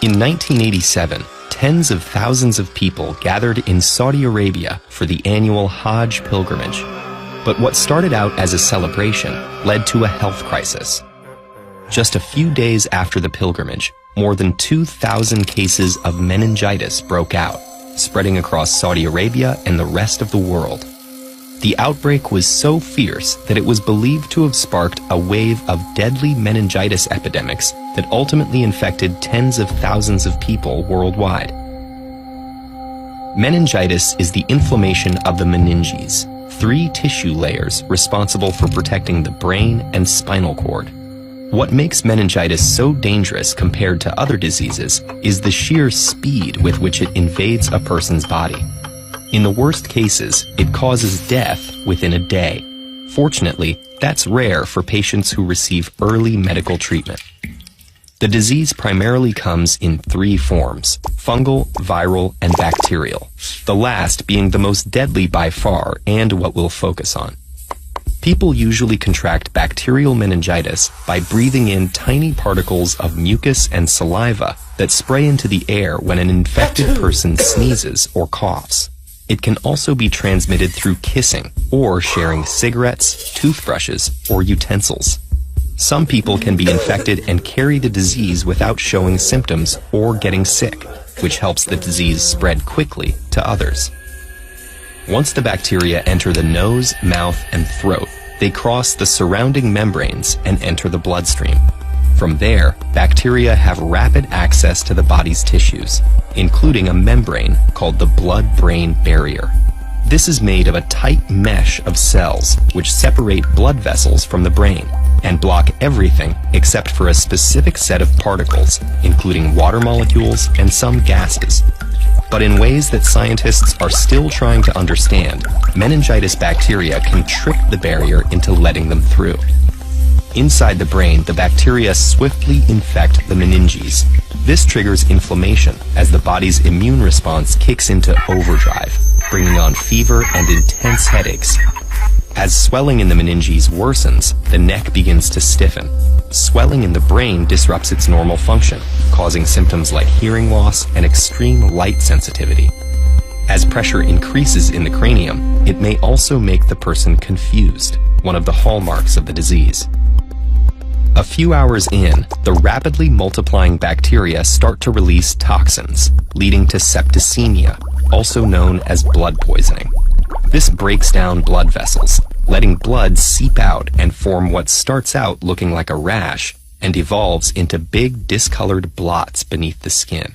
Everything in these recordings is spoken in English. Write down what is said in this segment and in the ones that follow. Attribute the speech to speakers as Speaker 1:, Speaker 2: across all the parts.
Speaker 1: In 1987, tens of thousands of people gathered in Saudi Arabia for the annual Hajj pilgrimage. But what started out as a celebration led to a health crisis. Just a few days after the pilgrimage, more than 2,000 cases of meningitis broke out, spreading across Saudi Arabia and the rest of the world. The outbreak was so fierce that it was believed to have sparked a wave of deadly meningitis epidemics that ultimately infected tens of thousands of people worldwide. Meningitis is the inflammation of the meninges, 3 tissue layers responsible for protecting the brain and spinal cord. What makes meningitis so dangerous compared to other diseases is the sheer speed with which it invades a person's body. In the worst cases, it causes death within a day. Fortunately, that's rare for patients who receive early medical treatment. The disease primarily comes in 3 forms: fungal, viral, and bacterial, the last being the most deadly by far and what we'll focus on. People usually contract bacterial meningitis by breathing in tiny particles of mucus and saliva that spray into the air when an infected person sneezes or coughs. It can also be transmitted through kissing or sharing cigarettes, toothbrushes, or utensils. Some people can be infected and carry the disease without showing symptoms or getting sick, which helps the disease spread quickly to others. Once the bacteria enter the nose, mouth, and throat, they cross the surrounding membranes and enter the bloodstream. From there, bacteria have rapid access to the body's tissues, including a membrane called the blood-brain barrier. This is made of a tight mesh of cells which separate blood vessels from the brain and block everything except for a specific set of particles, including water molecules and some gases. But in ways that scientists are still trying to understand, meningitis bacteria can trick the barrier into letting them through. Inside the brain, the bacteria swiftly infect the meninges. This triggers inflammation as the body's immune response kicks into overdrive, bringing on fever and intense headaches. As swelling in the meninges worsens, the neck begins to stiffen. Swelling in the brain disrupts its normal function, causing symptoms like hearing loss and extreme light sensitivity. As pressure increases in the cranium, it may also make the person confused, one of the hallmarks of the disease. A few hours in, the rapidly multiplying bacteria start to release toxins, leading to septicemia, also known as blood poisoning. This breaks down blood vessels, letting blood seep out and form what starts out looking like a rash and evolves into big discolored blots beneath the skin.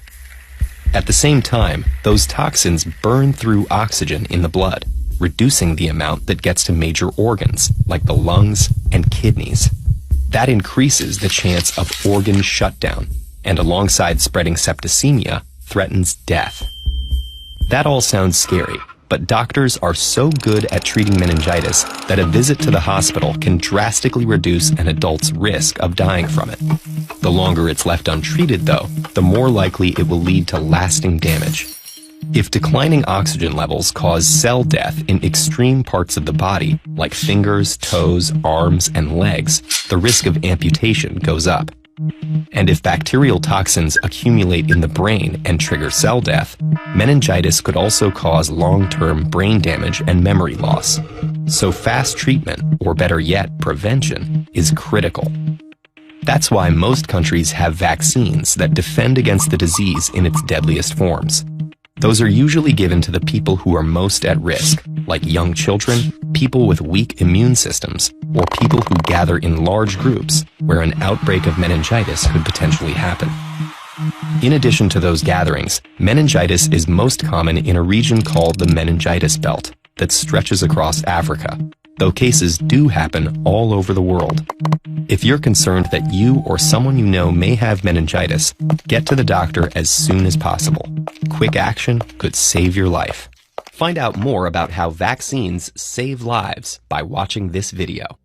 Speaker 1: At the same time, those toxins burn through oxygen in the blood, reducing the amount that gets to major organs like the lungs and kidneys. That increases the chance of organ shutdown, and alongside spreading septicemia, threatens death. That all sounds scary, but doctors are so good at treating meningitis that a visit to the hospital can drastically reduce an adult's risk of dying from it. The longer it's left untreated, though, the more likely it will lead to lasting damage. If declining oxygen levels cause cell death in extreme parts of the body, like fingers, toes, arms, and legs, the risk of amputation goes up. And if bacterial toxins accumulate in the brain and trigger cell death, meningitis could also cause long-term brain damage and memory loss. So fast treatment, or better yet, prevention, is critical. That's why most countries have vaccines that defend against the disease in its deadliest forms. Those are usually given to the people who are most at risk, like young children, people with weak immune systems, or people who gather in large groups where an outbreak of meningitis could potentially happen. In addition to those gatherings, meningitis is most common in a region called the meningitis belt that stretches across Africa, though cases do happen all over the world. If you're concerned that you or someone you know may have meningitis, get to the doctor as soon as possible. Quick action could save your life. Find out more about how vaccines save lives by watching this video.